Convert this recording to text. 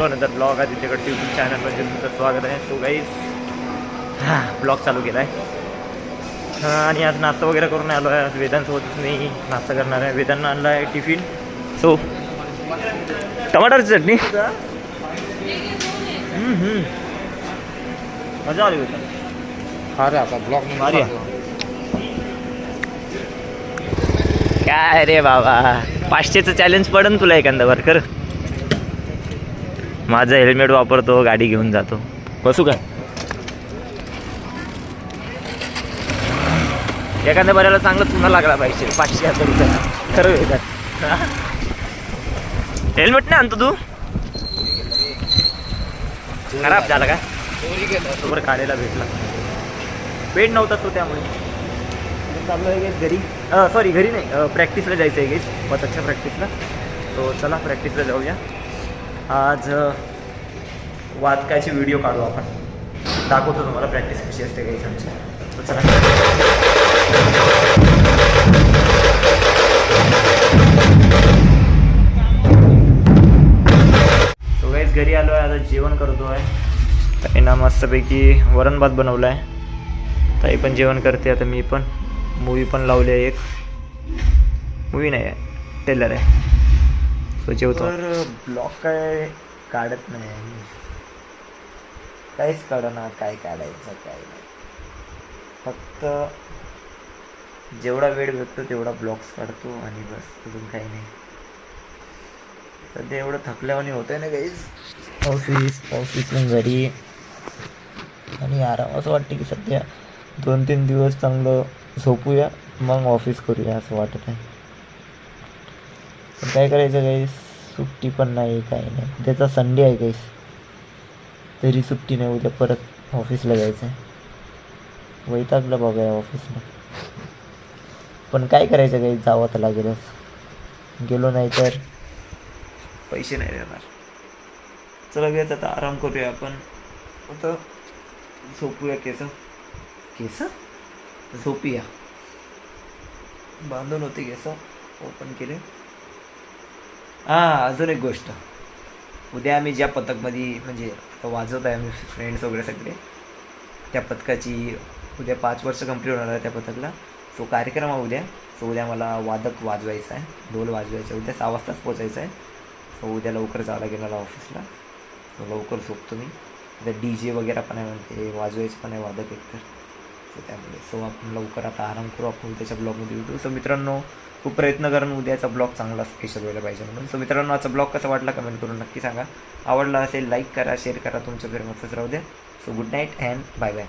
नंतर blog आदित्यगडचं YouTube चॅनलमध्ये तुमचं स्वागत आहे. सो गाईज ब्लॉग चालू केला आहे आणि आज नाश्ता वगैरे करून आलो आहे. आज वेदांसोबतच मी नाश्ता करणार आहे. वेदांना आणला आहे टिफिन. सो टमाटरची चटणी मजा आली होती. अरे आता ब्लॉग भारी आहे. काय रे बाबा 500चं चॅलेंज पडन तुला एखादा वर कर. माझं हेल्मेट वापरतो, गाडी घेऊन जातो. बसू काय एखाद्या बऱ्याला चांगलं चुना लागला पाहिजे. 500 रुपये खरं येतात. हेल्मेट नाही आणतो तू? खराब झाला का? बरोबर काढायला भेटला. वेट नव्हता तो त्यामुळे चाललो आहे गेस घरी. सॉरी घरी नाही, प्रॅक्टिसला जायचं आहे गेस, पथकच्या प्रॅक्टिसला. तो चला प्रॅक्टिसला जाऊया. आज वादकाची व्हिडिओ काढू आपण. दाखवतो तुम्हाला प्रॅक्टिस कशी असते गाईस आमची. तो चला सो गाईस घरी आलो आहे. आता जेवण करतो आहे. ताईंना मस्तपैकी वरण भात बनवला आहे. ताई पण जेवण करते. आता मी पण मूवी पण लावली आहे. एक मूवी नाही आहे, टेलर आहे. सो जेवतो. तर ब्लॉग काय काढत नाही मी, काहीच काढणार. काय काढायचं काय नाही. फक्त जेवढा वेळ भेटतो तेवढा ब्लॉग्स काढतो आणि बस, अजून काही नाही. सध्या एवढं थकल्यावानी होतं ना काहीच. ऑफिसहून घरी आणि आराम. असं वाटतं की सध्या 2-3 दिवस चांगलं झोपूया, मग ऑफिस करूया असं वाटत आहे. पण काय करायचं गाईस, सुट्टी पण नाही काही नाही. उद्याचा संडे आहे गाईस, तरी सुट्टी नाही. उद्या परत ऑफिसला जायचं आहे. वैतागलं बघा या ऑफिसला. पण काय करायचं गाईस, जावं तर लागेलच. गेलो नाही तर पैसे नाही देणार. चला गाईस आता आराम करूया आपण. आता झोपूया. केस झोपूया. बांधून होते केस, ओपन केले. अजून एक गोष्ट. उद्या आम्ही ज्या पथकमध्ये म्हणजे आता वाजवत आहे आम्ही फ्रेंड्स वगैरे सगळे, त्या पथकाची उद्या 5 वर्ष कंप्लीट होणार आहे त्या पथकला. सो कार्यक्रम आहे उद्या. सो उद्या मला वादक वाजवायचा आहे, ढोल वाजवायचा. उद्या 6 वाजताच पोचायचं आहे. सो उद्या लवकर जावं लागेल मला ऑफिसला. सो लवकर झोपतो मी. उद्या DJ वगैरे पण आहे म्हणते, वाजवायचं पण आहे वादक एकतर. सो त्यामुळे आपण लवकर आता आराम करू. आपण उद्याच्या ब्लॉगमध्ये भेटू. सो मित्रांनो खूप प्रयत्न करून उद्याचा ब्लॉग चांगला स्पेशल व्हायला पाहिजे म्हणून. सो मित्रांनो आजचा ब्लॉग कसा वाटला कमेंट करून नक्की सांगा. आवडला असेल लाईक करा, शेअर करा. तुमच्या घरी मस्तच राहू द्या. So good night and bye bye.